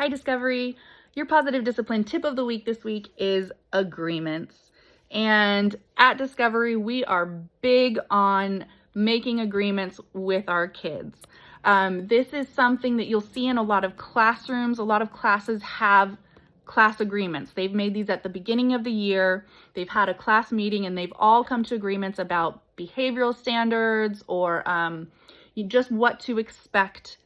Hi Discovery, your positive discipline tip of the week this week is agreements. And at Discovery, we are big on making agreements with our kids. This is something that you'll see in a lot of classrooms. A lot of classes have class agreements. They've made these at the beginning of the year. They've had a class meeting and they've all come to agreements about behavioral standards or just what to expect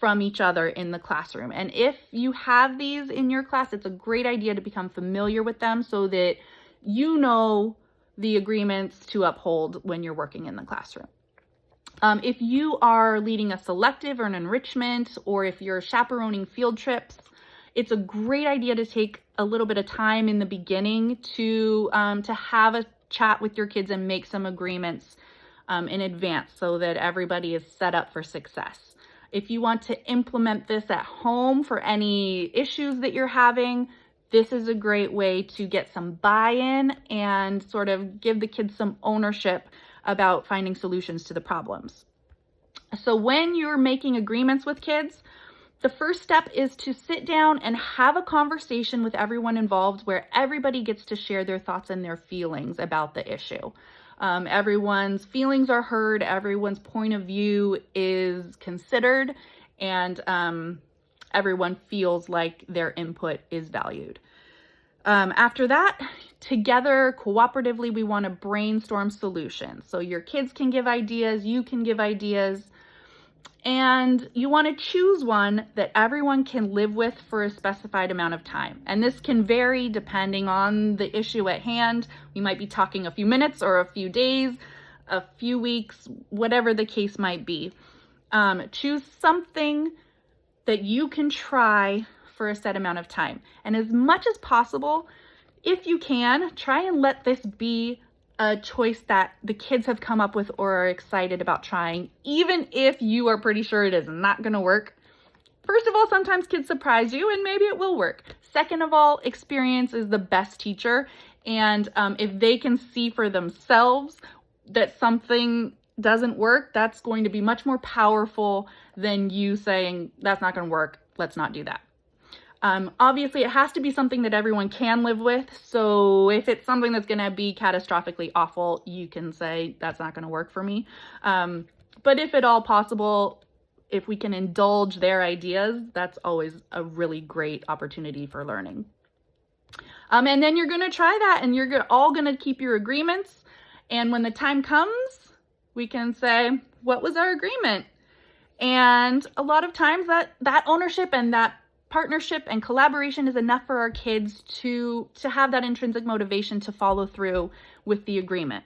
from each other in the classroom. And if you have these in your class, it's a great idea to become familiar with them so that you know the agreements to uphold when you're working in the classroom. If you are leading a selective or an enrichment, or if you're chaperoning field trips, it's a great idea to take a little bit of time in the beginning to have a chat with your kids and make some agreements in advance so that everybody is set up for success. If you want to implement this at home for any issues that you're having, this is a great way to get some buy-in and sort of give the kids some ownership about finding solutions to the problems. So when you're making agreements with kids, the first step is to sit down and have a conversation with everyone involved where everybody gets to share their thoughts and their feelings about the issue. Everyone's feelings are heard, everyone's point of view is considered, and everyone feels like their input is valued. After that, together, cooperatively, we want to brainstorm solutions. So your kids can give ideas, you can give ideas, and you want to choose one that everyone can live with for a specified amount of time. And this can vary depending on the issue at hand. We might be talking a few minutes or a few days, a few weeks, whatever the case might be. Choose something that you can try for a set amount of time. And as much as possible, if you can, try and let this be a choice that the kids have come up with or are excited about trying, even if you are pretty sure it is not going to work. First of all, sometimes kids surprise you and maybe it will work. Second of all, experience is the best teacher. And if they can see for themselves that something doesn't work, that's going to be much more powerful than you saying, that's not going to work, let's not do that. Obviously, it has to be something that everyone can live with. So if it's something that's going to be catastrophically awful, you can say, that's not going to work for me. But if at all possible, if we can indulge their ideas, that's always a really great opportunity for learning. And then you're going to try that and you're all going to keep your agreements. And when the time comes, we can say, what was our agreement? And a lot of times that ownership and that partnership and collaboration is enough for our kids to have that intrinsic motivation to follow through with the agreement.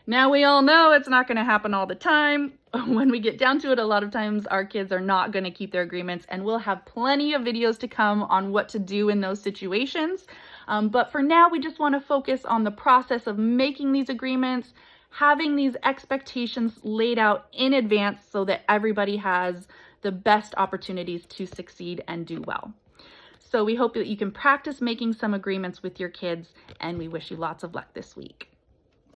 Now, we all know it's not going to happen all the time. When we get down to it, a lot of times our kids are not going to keep their agreements, and we'll have plenty of videos to come on what to do in those situations. But for now, we just want to focus on the process of making these agreements, having these expectations laid out in advance so that everybody has the best opportunities to succeed and do well. So we hope that you can practice making some agreements with your kids, and we wish you lots of luck this week.